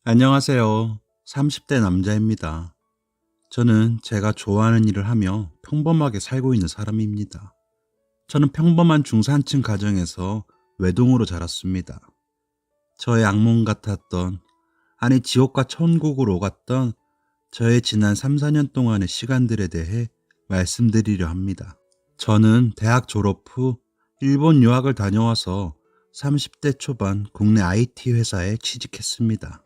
안녕하세요. 30대 남자입니다. 저는 제가 좋아하는 일을 하며 평범하게 살고 있는 사람입니다. 저는 평범한 중산층 가정에서 외동으로 자랐습니다. 저의 악몽 같았던, 아니 지옥과 천국으로 갔던 저의 지난 3, 4년 동안의 시간들에 대해 말씀드리려 합니다. 저는 대학 졸업 후 일본 유학을 다녀와서 30대 초반 국내 IT 회사에 취직했습니다.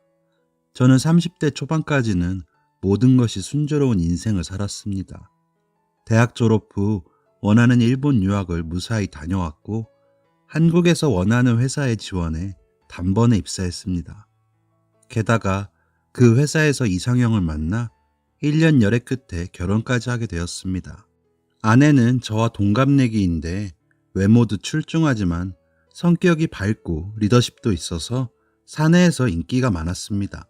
저는 30대 초반까지는 모든 것이 순조로운 인생을 살았습니다. 대학 졸업 후 원하는 일본 유학을 무사히 다녀왔고 한국에서 원하는 회사에 지원해 단번에 입사했습니다. 게다가 그 회사에서 이상형을 만나 1년 열애 끝에 결혼까지 하게 되었습니다. 아내는 저와 동갑내기인데 외모도 출중하지만 성격이 밝고 리더십도 있어서 사내에서 인기가 많았습니다.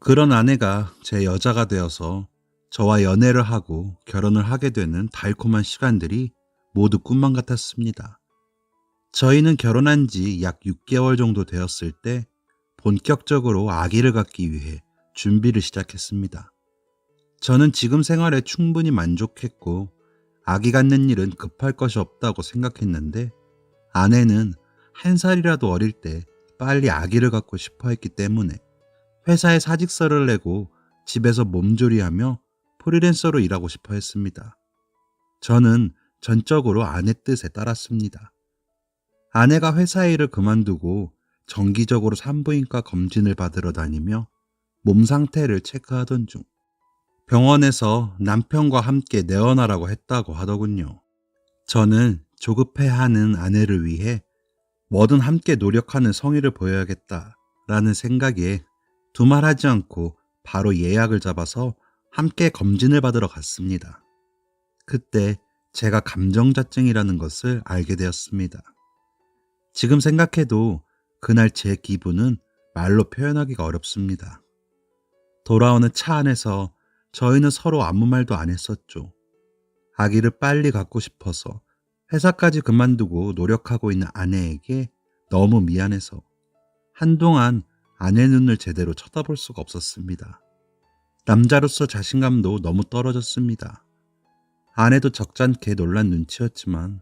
그런 아내가 제 여자가 되어서 저와 연애를 하고 결혼을 하게 되는 달콤한 시간들이 모두 꿈만 같았습니다. 저희는 결혼한 지 약 6개월 정도 되었을 때 본격적으로 아기를 갖기 위해 준비를 시작했습니다. 저는 지금 생활에 충분히 만족했고 아기 갖는 일은 급할 것이 없다고 생각했는데 아내는 한 살이라도 어릴 때 빨리 아기를 갖고 싶어 했기 때문에 회사에 사직서를 내고 집에서 몸조리하며 프리랜서로 일하고 싶어 했습니다. 저는 전적으로 아내 뜻에 따랐습니다. 아내가 회사 일을 그만두고 정기적으로 산부인과 검진을 받으러 다니며 몸 상태를 체크하던 중 병원에서 남편과 함께 내원하라고 했다고 하더군요. 저는 조급해하는 아내를 위해 뭐든 함께 노력하는 성의를 보여야겠다라는 생각에 두말하지 않고 바로 예약을 잡아서 함께 검진을 받으러 갔습니다. 그때 제가 감정자증이라는 것을 알게 되었습니다. 지금 생각해도 그날 제 기분은 말로 표현하기가 어렵습니다. 돌아오는 차 안에서 저희는 서로 아무 말도 안 했었죠. 아기를 빨리 갖고 싶어서 회사까지 그만두고 노력하고 있는 아내에게 너무 미안해서 한동안 아내 눈을 제대로 쳐다볼 수가 없었습니다. 남자로서 자신감도 너무 떨어졌습니다. 아내도 적잖게 놀란 눈치였지만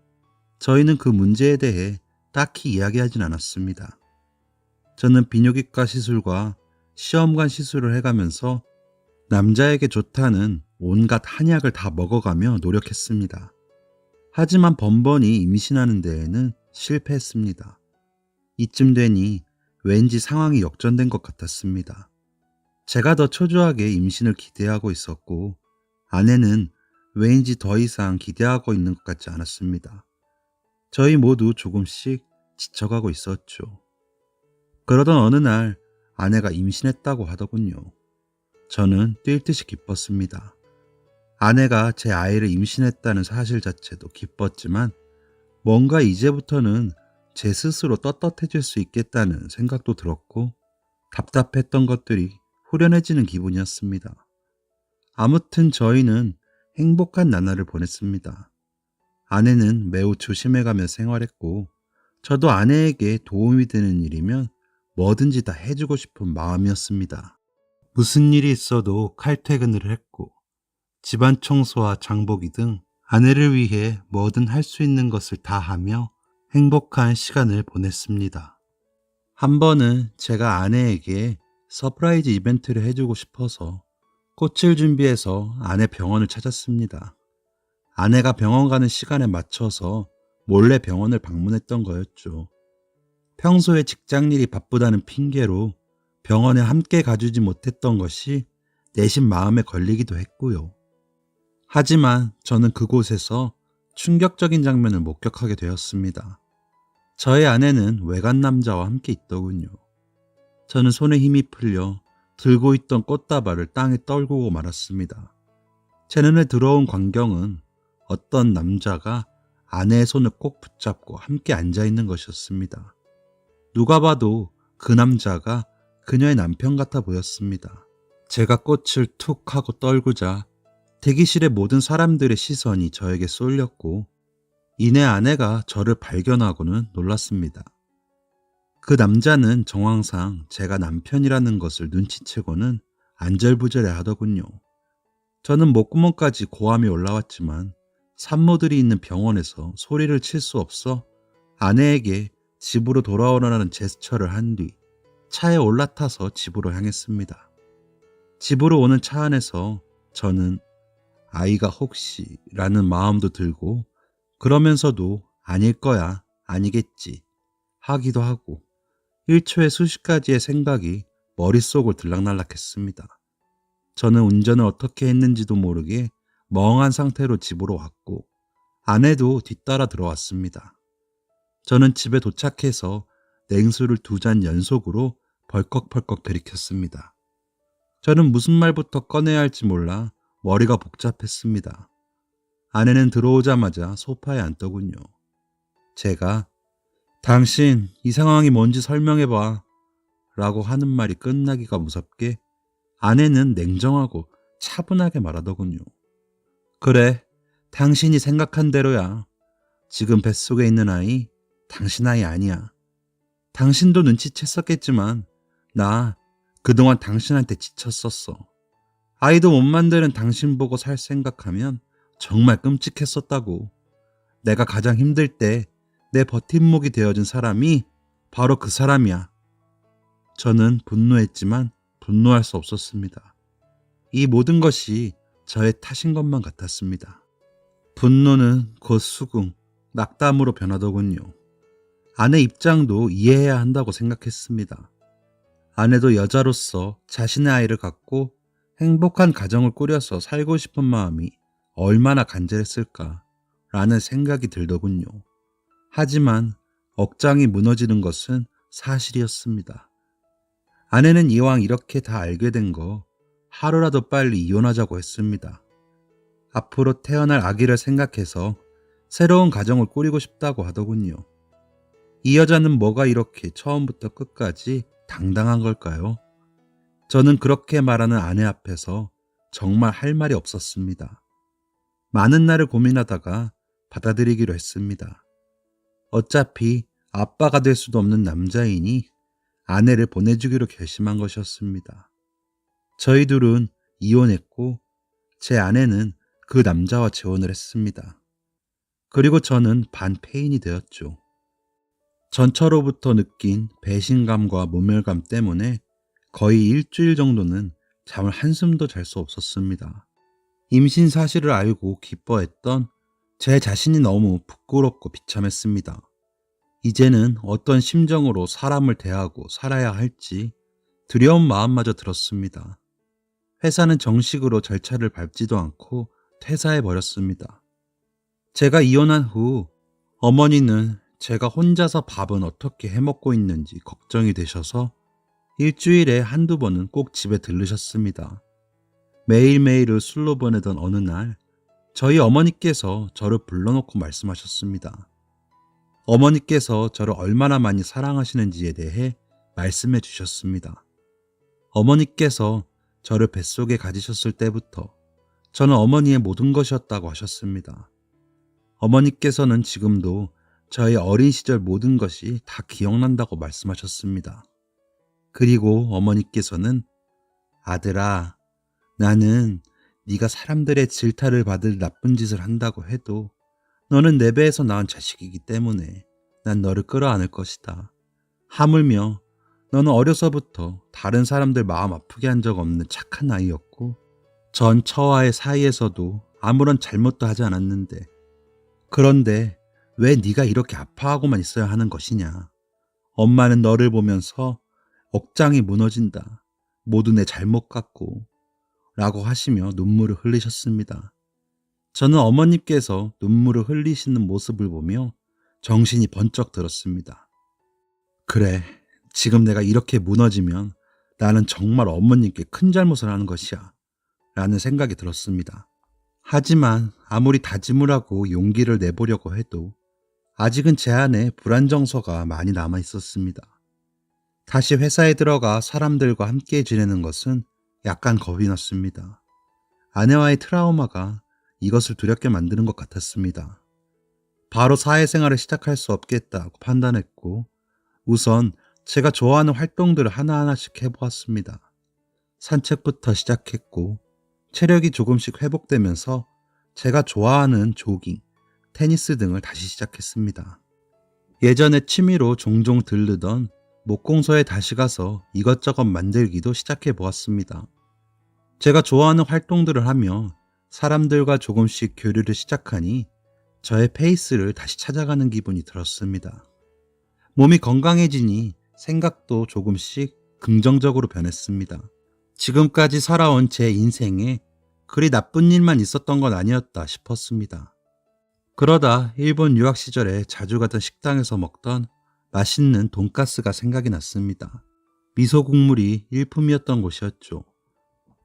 저희는 그 문제에 대해 딱히 이야기하진 않았습니다. 저는 비뇨기과 시술과 시험관 시술을 해가면서 남자에게 좋다는 온갖 한약을 다 먹어가며 노력했습니다. 하지만 번번이 임신하는 데에는 실패했습니다. 이쯤 되니 왠지 상황이 역전된 것 같았습니다. 제가 더 초조하게 임신을 기대하고 있었고 아내는 왠지 더 이상 기대하고 있는 것 같지 않았습니다. 저희 모두 조금씩 지쳐가고 있었죠. 그러던 어느 날 아내가 임신했다고 하더군요. 저는 뛸 듯이 기뻤습니다. 아내가 제 아이를 임신했다는 사실 자체도 기뻤지만 뭔가 이제부터는 제 스스로 떳떳해질 수 있겠다는 생각도 들었고 답답했던 것들이 후련해지는 기분이었습니다. 아무튼 저희는 행복한 나날을 보냈습니다. 아내는 매우 조심해가며 생활했고 저도 아내에게 도움이 되는 일이면 뭐든지 다 해주고 싶은 마음이었습니다. 무슨 일이 있어도 칼퇴근을 했고 집안 청소와 장보기 등 아내를 위해 뭐든 할 수 있는 것을 다 하며 행복한 시간을 보냈습니다. 한 번은 제가 아내에게 서프라이즈 이벤트를 해주고 싶어서 꽃을 준비해서 아내 병원을 찾았습니다. 아내가 병원 가는 시간에 맞춰서 몰래 병원을 방문했던 거였죠. 평소에 직장일이 바쁘다는 핑계로 병원에 함께 가주지 못했던 것이 내심 마음에 걸리기도 했고요. 하지만 저는 그곳에서 충격적인 장면을 목격하게 되었습니다. 저의 아내는 외간 남자와 함께 있더군요. 저는 손에 힘이 풀려 들고 있던 꽃다발을 땅에 떨구고 말았습니다. 제 눈에 들어온 광경은 어떤 남자가 아내의 손을 꼭 붙잡고 함께 앉아있는 것이었습니다. 누가 봐도 그 남자가 그녀의 남편 같아 보였습니다. 제가 꽃을 툭 하고 떨구자 대기실의 모든 사람들의 시선이 저에게 쏠렸고 이내 아내가 저를 발견하고는 놀랐습니다. 그 남자는 정황상 제가 남편이라는 것을 눈치채고는 안절부절해 하더군요. 저는 목구멍까지 고함이 올라왔지만 산모들이 있는 병원에서 소리를 칠 수 없어 아내에게 집으로 돌아오라는 제스처를 한 뒤 차에 올라타서 집으로 향했습니다. 집으로 오는 차 안에서 저는 아이가 혹시라는 마음도 들고 그러면서도 아닐 거야, 아니겠지 하기도 하고 1초에 수십 가지의 생각이 머릿속을 들락날락했습니다. 저는 운전을 어떻게 했는지도 모르게 멍한 상태로 집으로 왔고 아내도 뒤따라 들어왔습니다. 저는 집에 도착해서 냉수를 2잔 연속으로 벌컥벌컥 들이켰습니다. 저는 무슨 말부터 꺼내야 할지 몰라 머리가 복잡했습니다. 아내는 들어오자마자 소파에 앉더군요. 제가 당신 이 상황이 뭔지 설명해봐 라고 하는 말이 끝나기가 무섭게 아내는 냉정하고 차분하게 말하더군요. 그래, 당신이 생각한 대로야. 지금 뱃속에 있는 아이 당신 아이 아니야. 당신도 눈치챘었겠지만 나 그동안 당신한테 지쳤었어. 아이도 못 만드는 당신 보고 살 생각하면 정말 끔찍했었다고. 내가 가장 힘들 때 내 버팀목이 되어준 사람이 바로 그 사람이야. 저는 분노했지만 분노할 수 없었습니다. 이 모든 것이 저의 탓인 것만 같았습니다. 분노는 곧 수긍, 낙담으로 변하더군요. 아내 입장도 이해해야 한다고 생각했습니다. 아내도 여자로서 자신의 아이를 갖고 행복한 가정을 꾸려서 살고 싶은 마음이 얼마나 간절했을까라는 생각이 들더군요. 하지만 억장이 무너지는 것은 사실이었습니다. 아내는 이왕 이렇게 다 알게 된 거 하루라도 빨리 이혼하자고 했습니다. 앞으로 태어날 아기를 생각해서 새로운 가정을 꾸리고 싶다고 하더군요. 이 여자는 뭐가 이렇게 처음부터 끝까지 당당한 걸까요? 저는 그렇게 말하는 아내 앞에서 정말 할 말이 없었습니다. 많은 날을 고민하다가 받아들이기로 했습니다. 어차피 아빠가 될 수도 없는 남자이니 아내를 보내주기로 결심한 것이었습니다. 저희 둘은 이혼했고 제 아내는 그 남자와 재혼을 했습니다. 그리고 저는 반폐인이 되었죠. 전처로부터 느낀 배신감과 모멸감 때문에 거의 일주일 정도는 잠을 한숨도 잘 수 없었습니다. 임신 사실을 알고 기뻐했던 제 자신이 너무 부끄럽고 비참했습니다. 이제는 어떤 심정으로 사람을 대하고 살아야 할지 두려운 마음마저 들었습니다. 회사는 정식으로 절차를 밟지도 않고 퇴사해버렸습니다. 제가 이혼한 후 어머니는 제가 혼자서 밥은 어떻게 해먹고 있는지 걱정이 되셔서 일주일에 한두 번은 꼭 집에 들르셨습니다. 매일매일을 술로 보내던 어느 날 저희 어머니께서 저를 불러놓고 말씀하셨습니다. 어머니께서 저를 얼마나 많이 사랑하시는지에 대해 말씀해 주셨습니다. 어머니께서 저를 뱃속에 가지셨을 때부터 저는 어머니의 모든 것이었다고 하셨습니다. 어머니께서는 지금도 저의 어린 시절 모든 것이 다 기억난다고 말씀하셨습니다. 그리고 어머니께서는 아들아, 나는 네가 사람들의 질타를 받을 나쁜 짓을 한다고 해도 너는 내 배에서 낳은 자식이기 때문에 난 너를 끌어안을 것이다. 하물며 너는 어려서부터 다른 사람들 마음 아프게 한 적 없는 착한 아이였고 전 처와의 사이에서도 아무런 잘못도 하지 않았는데 그런데 왜 네가 이렇게 아파하고만 있어야 하는 것이냐. 엄마는 너를 보면서 억장이 무너진다. 모두 내 잘못 같고 라고 하시며 눈물을 흘리셨습니다. 저는 어머님께서 눈물을 흘리시는 모습을 보며 정신이 번쩍 들었습니다. 그래, 지금 내가 이렇게 무너지면 나는 정말 어머님께 큰 잘못을 하는 것이야 라는 생각이 들었습니다. 하지만 아무리 다짐을 하고 용기를 내보려고 해도 아직은 제 안에 불안정서가 많이 남아 있었습니다. 다시 회사에 들어가 사람들과 함께 지내는 것은 약간 겁이 났습니다. 아내와의 트라우마가 이것을 두렵게 만드는 것 같았습니다. 바로 사회생활을 시작할 수 없겠다고 판단했고 우선 제가 좋아하는 활동들을 하나하나씩 해보았습니다. 산책부터 시작했고, 체력이 조금씩 회복되면서 제가 좋아하는 조깅, 테니스 등을 다시 시작했습니다. 예전에 취미로 종종 들르던 목공소에 다시 가서 이것저것 만들기도 시작해 보았습니다. 제가 좋아하는 활동들을 하며 사람들과 조금씩 교류를 시작하니 저의 페이스를 다시 찾아가는 기분이 들었습니다. 몸이 건강해지니 생각도 조금씩 긍정적으로 변했습니다. 지금까지 살아온 제 인생에 그리 나쁜 일만 있었던 건 아니었다 싶었습니다. 그러다 일본 유학 시절에 자주 가던 식당에서 먹던 맛있는 돈가스가 생각이 났습니다. 미소 국물이 일품이었던 곳이었죠.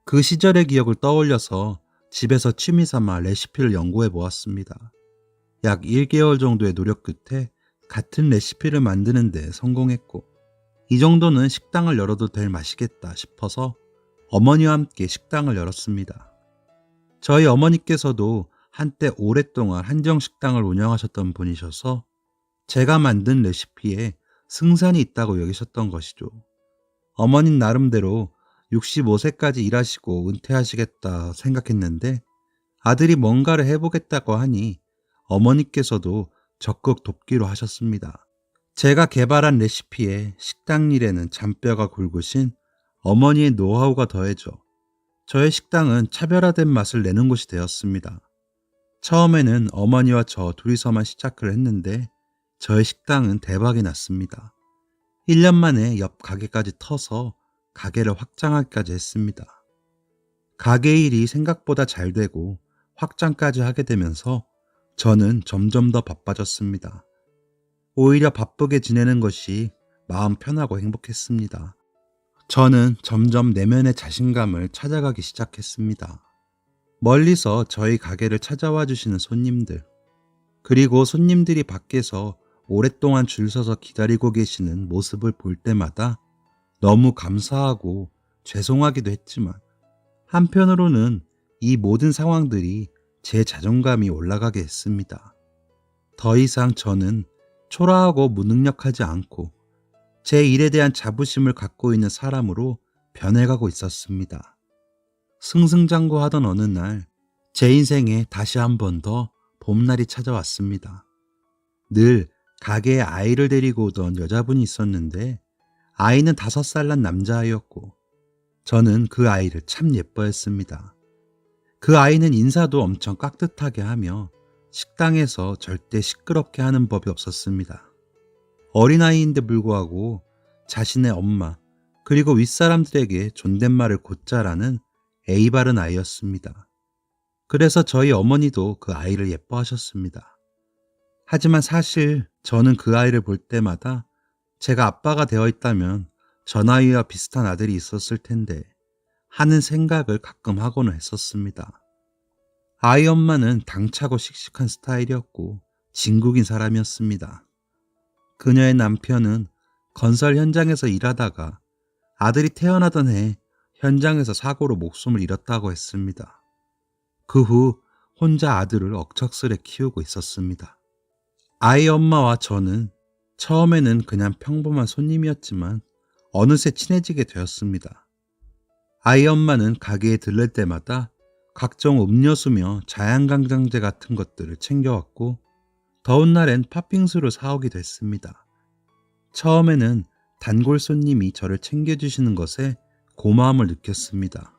그 시절의 기억을 떠올려서 집에서 취미 삼아 레시피를 연구해 보았습니다. 약 1개월 정도의 노력 끝에 같은 레시피를 만드는 데 성공했고, 이 정도는 식당을 열어도 될 맛이겠다 싶어서 어머니와 함께 식당을 열었습니다. 저희 어머니께서도 한때 오랫동안 한정식당을 운영하셨던 분이셔서 제가 만든 레시피에 승산이 있다고 여기셨던 것이죠. 어머님 나름대로 65세까지 일하시고 은퇴하시겠다 생각했는데 아들이 뭔가를 해보겠다고 하니 어머니께서도 적극 돕기로 하셨습니다. 제가 개발한 레시피에 식당 일에는 잔뼈가 굵으신 어머니의 노하우가 더해져 저의 식당은 차별화된 맛을 내는 곳이 되었습니다. 처음에는 어머니와 저 둘이서만 시작을 했는데 저의 식당은 대박이 났습니다. 1년 만에 옆 가게까지 터서 가게를 확장하기까지 했습니다. 가게 일이 생각보다 잘 되고 확장까지 하게 되면서 저는 점점 더 바빠졌습니다. 오히려 바쁘게 지내는 것이 마음 편하고 행복했습니다. 저는 점점 내면의 자신감을 찾아가기 시작했습니다. 멀리서 저희 가게를 찾아와 주시는 손님들, 그리고 손님들이 밖에서 오랫동안 줄 서서 기다리고 계시는 모습을 볼 때마다 너무 감사하고 죄송하기도 했지만 한편으로는 이 모든 상황들이 제 자존감이 올라가게 했습니다. 더 이상 저는 초라하고 무능력하지 않고 제 일에 대한 자부심을 갖고 있는 사람으로 변해가고 있었습니다. 승승장구하던 어느 날 제 인생에 다시 한 번 더 봄날이 찾아왔습니다. 늘 가게에 아이를 데리고 오던 여자분이 있었는데 아이는 5살 난 남자아이였고 저는 그 아이를 참 예뻐했습니다. 그 아이는 인사도 엄청 깍듯하게 하며 식당에서 절대 시끄럽게 하는 법이 없었습니다. 어린아이인데 불구하고 자신의 엄마 그리고 윗사람들에게 존댓말을 곧잘하는 예의 바른 아이였습니다. 그래서 저희 어머니도 그 아이를 예뻐하셨습니다. 하지만 사실 저는 그 아이를 볼 때마다 제가 아빠가 되어 있다면 저 나이와 비슷한 아들이 있었을 텐데 하는 생각을 가끔 하고는 했었습니다. 아이 엄마는 당차고 씩씩한 스타일이었고 진국인 사람이었습니다. 그녀의 남편은 건설 현장에서 일하다가 아들이 태어나던 해 현장에서 사고로 목숨을 잃었다고 했습니다. 그 후 혼자 아들을 억척스레 키우고 있었습니다. 아이 엄마와 저는 처음에는 그냥 평범한 손님이었지만 어느새 친해지게 되었습니다. 아이 엄마는 가게에 들를 때마다 각종 음료수며 자양강장제 같은 것들을 챙겨왔고 더운 날엔 팥빙수를 사오기도 했습니다. 처음에는 단골 손님이 저를 챙겨주시는 것에 고마움을 느꼈습니다.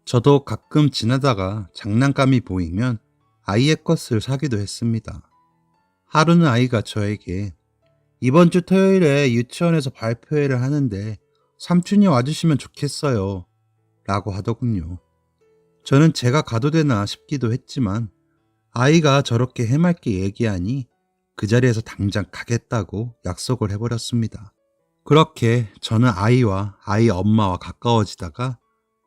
저도 가끔 지나다가 장난감이 보이면 아이의 것을 사기도 했습니다. 하루는 아이가 저에게 이번 주 토요일에 유치원에서 발표회를 하는데 삼촌이 와주시면 좋겠어요 라고 하더군요. 저는 제가 가도 되나 싶기도 했지만 아이가 저렇게 해맑게 얘기하니 그 자리에서 당장 가겠다고 약속을 해버렸습니다. 그렇게 저는 아이와 아이 엄마와 가까워지다가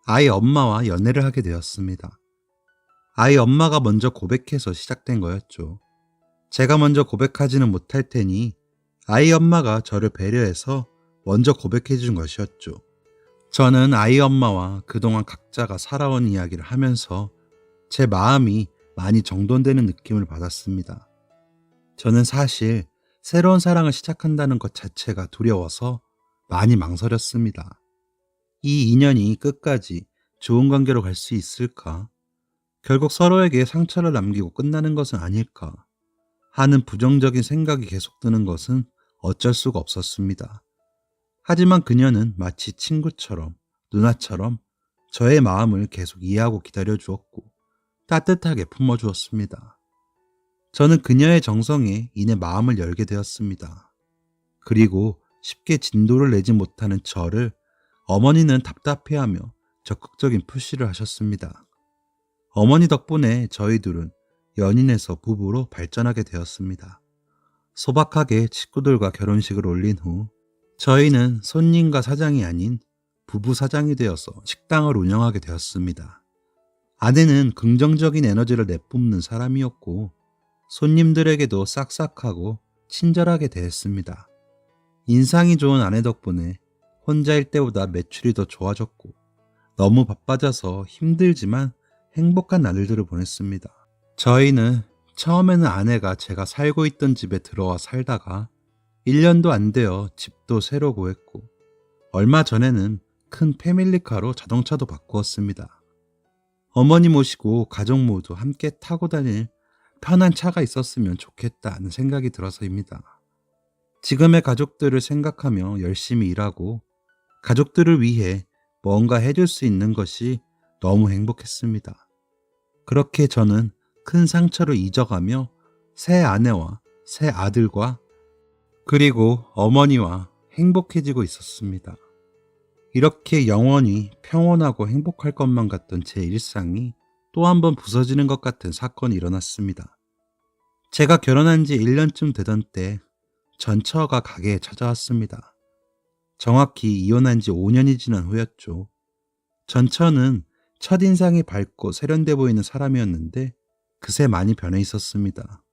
아이 엄마와 연애를 하게 되었습니다. 아이 엄마가 먼저 고백해서 시작된 거였죠. 제가 먼저 고백하지는 못할 테니 아이 엄마가 저를 배려해서 먼저 고백해 준 것이었죠. 저는 아이 엄마와 그동안 각자가 살아온 이야기를 하면서 제 마음이 많이 정돈되는 느낌을 받았습니다. 저는 사실 새로운 사랑을 시작한다는 것 자체가 두려워서 많이 망설였습니다. 이 인연이 끝까지 좋은 관계로 갈 수 있을까? 결국 서로에게 상처를 남기고 끝나는 것은 아닐까? 하는 부정적인 생각이 계속 드는 것은 어쩔 수가 없었습니다. 하지만 그녀는 마치 친구처럼, 누나처럼 저의 마음을 계속 이해하고 기다려 주었고 따뜻하게 품어주었습니다. 저는 그녀의 정성에 인해 마음을 열게 되었습니다. 그리고 쉽게 진도를 내지 못하는 저를 어머니는 답답해하며 적극적인 푸시를 하셨습니다. 어머니 덕분에 저희들은 연인에서 부부로 발전하게 되었습니다. 소박하게 식구들과 결혼식을 올린 후 저희는 손님과 사장이 아닌 부부 사장이 되어서 식당을 운영하게 되었습니다. 아내는 긍정적인 에너지를 내뿜는 사람이었고 손님들에게도 싹싹하고 친절하게 대했습니다. 인상이 좋은 아내 덕분에 혼자일 때보다 매출이 더 좋아졌고 너무 바빠져서 힘들지만 행복한 날들을 보냈습니다. 저희는 처음에는 아내가 제가 살고 있던 집에 들어와 살다가 1년도 안 되어 집도 새로 구했고 얼마 전에는 큰 패밀리카로 자동차도 바꾸었습니다. 어머니 모시고 가족 모두 함께 타고 다닐 편한 차가 있었으면 좋겠다는 생각이 들어서입니다. 지금의 가족들을 생각하며 열심히 일하고 가족들을 위해 뭔가 해줄 수 있는 것이 너무 행복했습니다. 그렇게 저는 큰 상처를 잊어가며 새 아내와 새 아들과 그리고 어머니와 행복해지고 있었습니다. 이렇게 영원히 평온하고 행복할 것만 같던 제 일상이 또 한 번 부서지는 것 같은 사건이 일어났습니다. 제가 결혼한 지 1년쯤 되던 때 전처가 가게에 찾아왔습니다. 정확히 이혼한 지 5년이 지난 후였죠. 전처는 첫인상이 밝고 세련돼 보이는 사람이었는데 그새 많이 변해 있었습니다.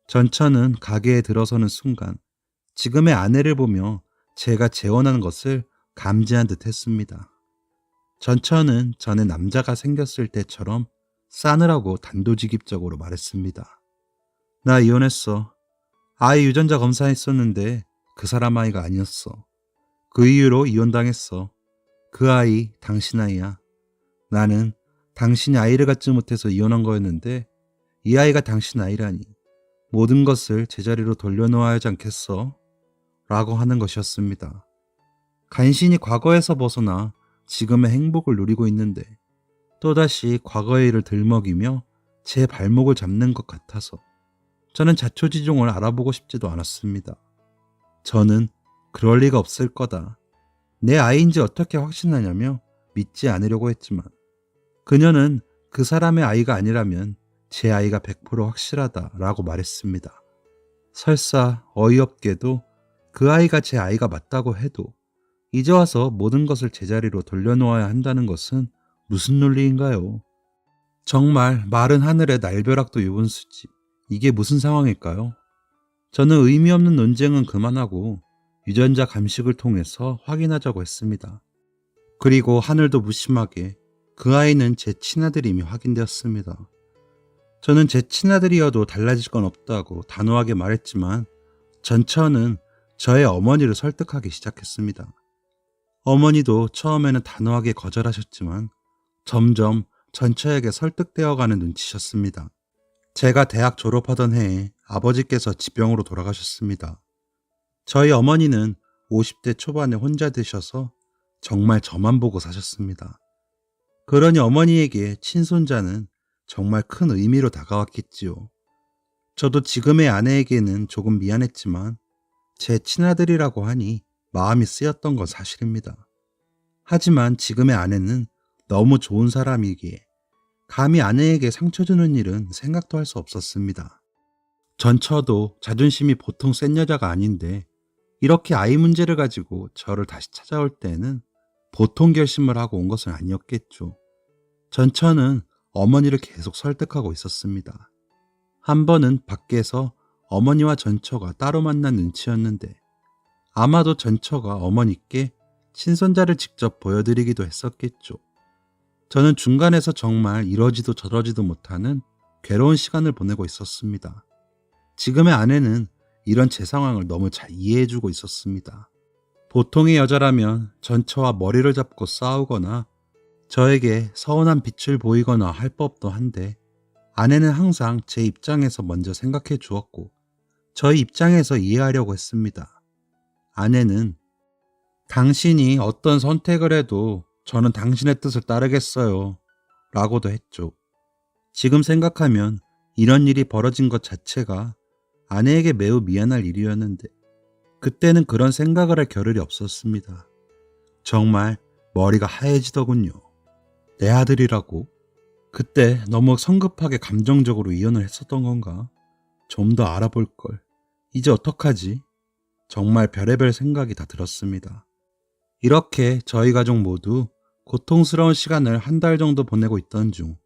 전처는 가게에 들어서는 순간 지금의 아내를 보며 제가 재혼하는 것을 감지한 듯 했습니다. 전처는 전에 남자가 생겼을 때처럼 싸늘하고 단도직입적으로 말했습니다. 나 이혼했어. 아이 유전자 검사했었는데 그 사람 아이가 아니었어. 그 이유로 이혼당했어. 그 아이 당신 아이야. 나는 당신이 아이를 갖지 못해서 이혼한 거였는데 이 아이가 당신 아이라니. 모든 것을 제자리로 돌려놓아야 하지 않겠어? 라고 하는 것이었습니다. 간신히 과거에서 벗어나 지금의 행복을 누리고 있는데 또다시 과거의 일을 들먹이며 제 발목을 잡는 것 같아서 저는 자초지종을 알아보고 싶지도 않았습니다. 저는 그럴 리가 없을 거다. 내 아이인지 어떻게 확신하냐며 믿지 않으려고 했지만 그녀는 그 사람의 아이가 아니라면 제 아이가 100% 확실하다라고 말했습니다. 설사 어이없게도 그 아이가 제 아이가 맞다고 해도 이제 와서 모든 것을 제자리로 돌려놓아야 한다는 것은 무슨 논리인가요? 정말 마른 하늘에 날벼락도 유분수지. 이게 무슨 상황일까요? 저는 의미 없는 논쟁은 그만하고 유전자 감식을 통해서 확인하자고 했습니다. 그리고 하늘도 무심하게 그 아이는 제 친아들임이 확인되었습니다. 저는 제 친아들이어도 달라질 건 없다고 단호하게 말했지만 전처는 저의 어머니를 설득하기 시작했습니다. 어머니도 처음에는 단호하게 거절하셨지만 점점 전처에게 설득되어가는 눈치셨습니다. 제가 대학 졸업하던 해에 아버지께서 지병으로 돌아가셨습니다. 저희 어머니는 50대 초반에 혼자 되셔서 정말 저만 보고 사셨습니다. 그러니 어머니에게 친손자는 정말 큰 의미로 다가왔겠지요. 저도 지금의 아내에게는 조금 미안했지만 제 친아들이라고 하니 마음이 쓰였던 건 사실입니다. 하지만 지금의 아내는 너무 좋은 사람이기에 감히 아내에게 상처 주는 일은 생각도 할 수 없었습니다. 전처도 자존심이 보통 센 여자가 아닌데 이렇게 아이 문제를 가지고 저를 다시 찾아올 때는 보통 결심을 하고 온 것은 아니었겠죠. 전처는 어머니를 계속 설득하고 있었습니다. 한 번은 밖에서 어머니와 전처가 따로 만난 눈치였는데 아마도 전처가 어머니께 친손자를 직접 보여드리기도 했었겠죠. 저는 중간에서 정말 이러지도 저러지도 못하는 괴로운 시간을 보내고 있었습니다. 지금의 아내는 이런 제 상황을 너무 잘 이해해주고 있었습니다. 보통의 여자라면 전처와 머리를 잡고 싸우거나 저에게 서운한 빛을 보이거나 할 법도 한데 아내는 항상 제 입장에서 먼저 생각해 주었고 저희 입장에서 이해하려고 했습니다. 아내는 당신이 어떤 선택을 해도 저는 당신의 뜻을 따르겠어요. 라고도 했죠. 지금 생각하면 이런 일이 벌어진 것 자체가 아내에게 매우 미안할 일이었는데 그때는 그런 생각을 할 겨를이 없었습니다. 정말 머리가 하얘지더군요. 내 아들이라고? 그때 너무 성급하게 감정적으로 이혼을 했었던 건가? 좀 더 알아볼 걸. 이제 어떡하지? 정말 별의별 생각이 다 들었습니다. 이렇게 저희 가족 모두 고통스러운 시간을 한 달 정도 보내고 있던 중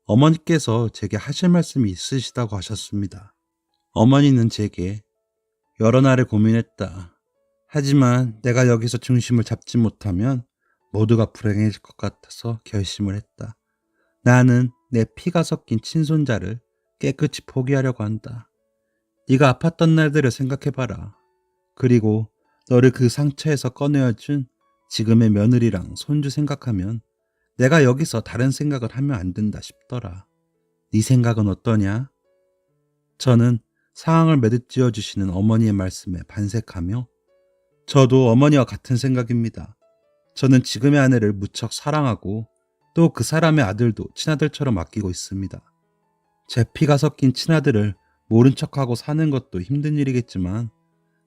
어머니께서 제게 하실 말씀이 있으시다고 하셨습니다. 어머니는 제게 여러 날을 고민했다. 하지만 내가 여기서 중심을 잡지 못하면 모두가 불행해질 것 같아서 결심을 했다. 나는 내 피가 섞인 친손자를 깨끗이 포기하려고 한다. 네가 아팠던 날들을 생각해봐라. 그리고 너를 그 상처에서 꺼내어준 지금의 며느리랑 손주 생각하면 내가 여기서 다른 생각을 하면 안 된다 싶더라. 네 생각은 어떠냐? 저는 상황을 매듭지어 주시는 어머니의 말씀에 반색하며 저도 어머니와 같은 생각입니다. 저는 지금의 아내를 무척 사랑하고 또 그 사람의 아들도 친아들처럼 아끼고 있습니다. 제 피가 섞인 친아들을 모른 척하고 사는 것도 힘든 일이겠지만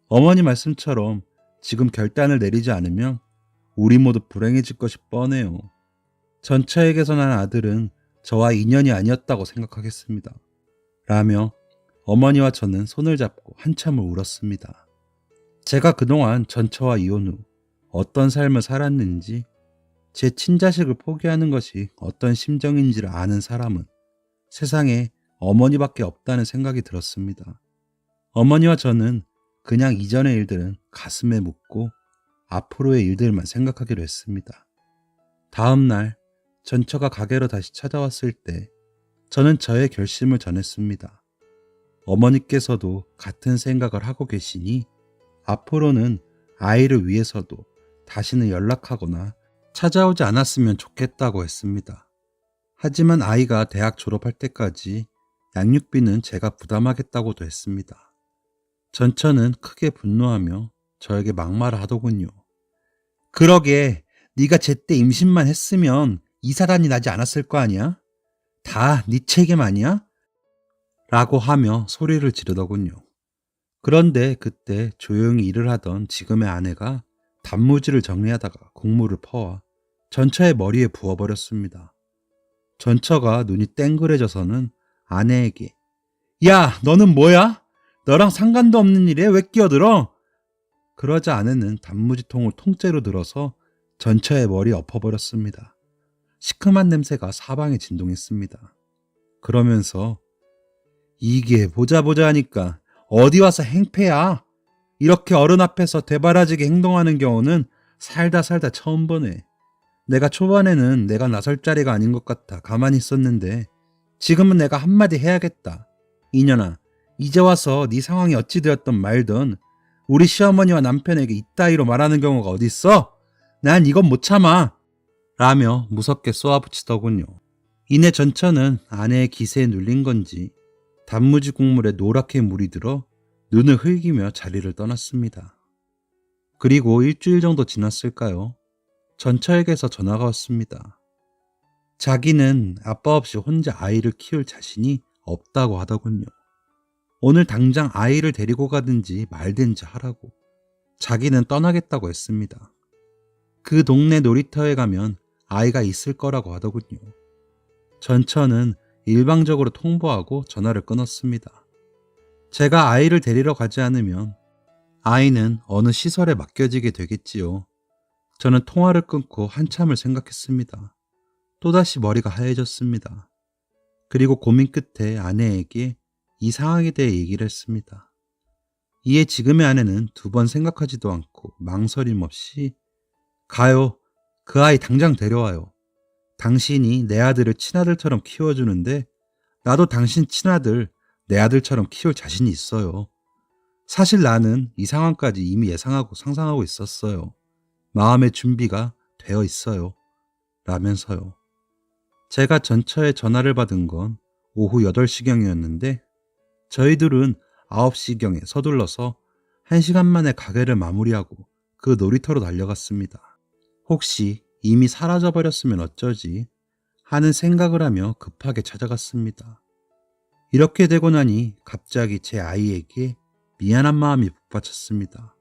어머니 말씀처럼 지금 결단을 내리지 않으면 우리 모두 불행해질 것이 뻔해요. 전처에게서 난 아들은 저와 인연이 아니었다고 생각하겠습니다. 라며 어머니와 저는 손을 잡고 한참을 울었습니다. 제가 그동안 전처와 이혼 후 어떤 삶을 살았는지 제 친자식을 포기하는 것이 어떤 심정인지를 아는 사람은 세상에 어머니밖에 없다는 생각이 들었습니다. 어머니와 저는 그냥 이전의 일들은 가슴에 묻고 앞으로의 일들만 생각하기로 했습니다. 다음 날 전처가 가게로 다시 찾아왔을 때 저는 저의 결심을 전했습니다. 어머니께서도 같은 생각을 하고 계시니 앞으로는 아이를 위해서도 다시는 연락하거나 찾아오지 않았으면 좋겠다고 했습니다. 하지만 아이가 대학 졸업할 때까지 양육비는 제가 부담하겠다고도 했습니다. 전처는 크게 분노하며 저에게 막말을 하더군요. 그러게 네가 제때 임신만 했으면 이 사단이 나지 않았을 거 아니야? 다 네 책임 아니야? 라고 하며 소리를 지르더군요. 그런데 그때 조용히 일을 하던 지금의 아내가 단무지를 정리하다가 국물을 퍼와 전처의 머리에 부어버렸습니다. 전처가 눈이 땡그레져서는 아내에게 야, 너는 뭐야? 너랑 상관도 없는 일에 왜 끼어들어? 그러자 아내는 단무지통을 통째로 들어서 전처의 머리에 엎어버렸습니다. 시큼한 냄새가 사방에 진동했습니다. 그러면서 이게 보자 하니까 어디 와서 행패야? 이렇게 어른 앞에서 대바라지게 행동하는 경우는 살다 처음 보네. 내가 초반에는 내가 나설 자리가 아닌 것 같아 가만히 있었는데 지금은 내가 한마디 해야겠다. 이년아, 이제 와서 네 상황이 어찌 되었던 말든 우리 시어머니와 남편에게 이따위로 말하는 경우가 어딨어? 난 이건 못 참아. 라며 무섭게 쏘아붙이더군요. 이내 전처는 아내의 기세에 눌린 건지 단무지 국물에 노랗게 물이 들어 눈을 흘기며 자리를 떠났습니다. 그리고 일주일 정도 지났을까요? 전처에게서 전화가 왔습니다. 자기는 아빠 없이 혼자 아이를 키울 자신이 없다고 하더군요. 오늘 당장 아이를 데리고 가든지 말든지 하라고. 자기는 떠나겠다고 했습니다. 그 동네 놀이터에 가면 아이가 있을 거라고 하더군요. 전처는 일방적으로 통보하고 전화를 끊었습니다. 제가 아이를 데리러 가지 않으면 아이는 어느 시설에 맡겨지게 되겠지요. 저는 통화를 끊고 한참을 생각했습니다. 또다시 머리가 하얘졌습니다. 그리고 고민 끝에 아내에게 이 상황에 대해 얘기를 했습니다. 이에 지금의 아내는 두 번 생각하지도 않고 망설임 없이 가요. 그 아이 당장 데려와요. 당신이 내 아들을 친아들처럼 키워주는데 나도 당신 친아들 내 아들처럼 키울 자신이 있어요. 사실 나는 이 상황까지 이미 예상하고 상상하고 있었어요. 마음의 준비가 되어 있어요. 라면서요. 제가 전처에 전화를 받은 건 오후 8시경이었는데 저희들은 9시경에 서둘러서 1시간 만에 가게를 마무리하고 그 놀이터로 달려갔습니다. 혹시 이미 사라져버렸으면 어쩌지 하는 생각을 하며 급하게 찾아갔습니다. 이렇게 되고 나니 갑자기 제 아이에게 미안한 마음이 북받쳤습니다.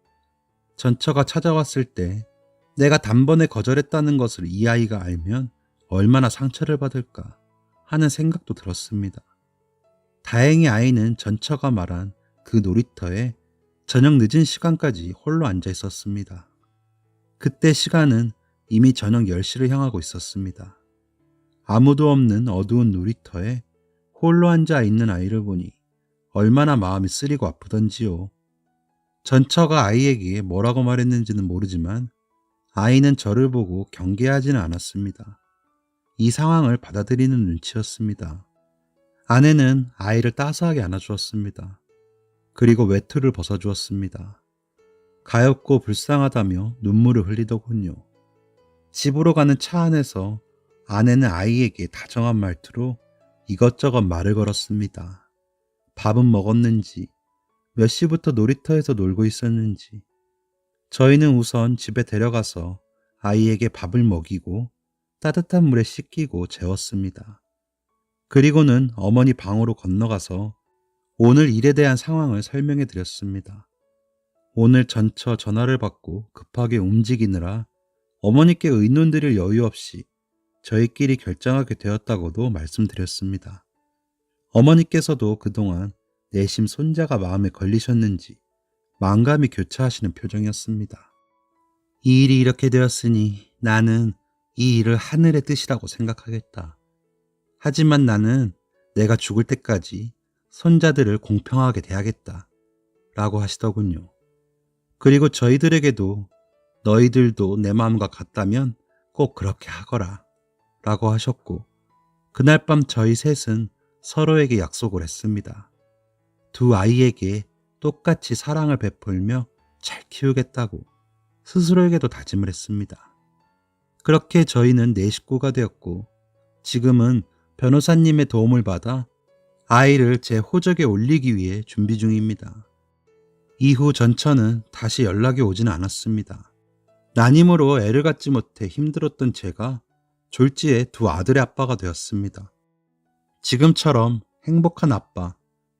전처가 찾아왔을 때 내가 단번에 거절했다는 것을 이 아이가 알면 얼마나 상처를 받을까 하는 생각도 들었습니다. 다행히 아이는 전처가 말한 그 놀이터에 저녁 늦은 시간까지 홀로 앉아 있었습니다. 그때 시간은 이미 저녁 10시를 향하고 있었습니다. 아무도 없는 어두운 놀이터에 홀로 앉아 있는 아이를 보니 얼마나 마음이 쓰리고 아프던지요. 전처가 아이에게 뭐라고 말했는지는 모르지만 아이는 저를 보고 경계하지는 않았습니다. 이 상황을 받아들이는 눈치였습니다. 아내는 아이를 따스하게 안아주었습니다. 그리고 외투를 벗어주었습니다. 가엾고 불쌍하다며 눈물을 흘리더군요. 집으로 가는 차 안에서 아내는 아이에게 다정한 말투로 이것저것 말을 걸었습니다. 밥은 먹었는지, 몇 시부터 놀이터에서 놀고 있었는지. 저희는 우선 집에 데려가서 아이에게 밥을 먹이고 따뜻한 물에 씻기고 재웠습니다. 그리고는 어머니 방으로 건너가서 오늘 일에 대한 상황을 설명해 드렸습니다. 오늘 전처 전화를 받고 급하게 움직이느라 어머니께 의논드릴 여유 없이 저희끼리 결정하게 되었다고도 말씀드렸습니다. 어머니께서도 그동안 내심 손자가 마음에 걸리셨는지 만감이 교차하시는 표정이었습니다. 이 일이 이렇게 되었으니 나는 이 일을 하늘의 뜻이라고 생각하겠다. 하지만 나는 내가 죽을 때까지 손자들을 공평하게 대하겠다. 라고 하시더군요. 그리고 저희들에게도 너희들도 내 마음과 같다면 꼭 그렇게 하거라. 라고 하셨고 그날 밤 저희 셋은 서로에게 약속을 했습니다. 두 아이에게 똑같이 사랑을 베풀며 잘 키우겠다고 스스로에게도 다짐을 했습니다. 그렇게 저희는 네 식구가 되었고 지금은 변호사님의 도움을 받아 아이를 제 호적에 올리기 위해 준비 중입니다. 이후 전처는 다시 연락이 오지는 않았습니다. 난임으로 애를 갖지 못해 힘들었던 제가 졸지에 두 아들의 아빠가 되었습니다. 지금처럼 행복한 아빠,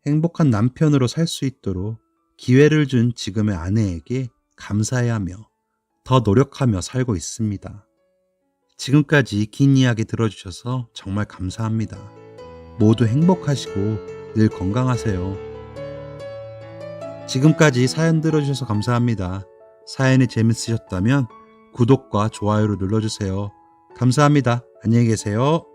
행복한 남편으로 살 수 있도록 기회를 준 지금의 아내에게 감사해야 하며 더 노력하며 살고 있습니다. 지금까지 긴 이야기 들어주셔서 정말 감사합니다. 모두 행복하시고 늘 건강하세요. 지금까지 사연 들어주셔서 감사합니다. 사연이 재밌으셨다면 구독과 좋아요를 눌러주세요. 감사합니다. 안녕히 계세요.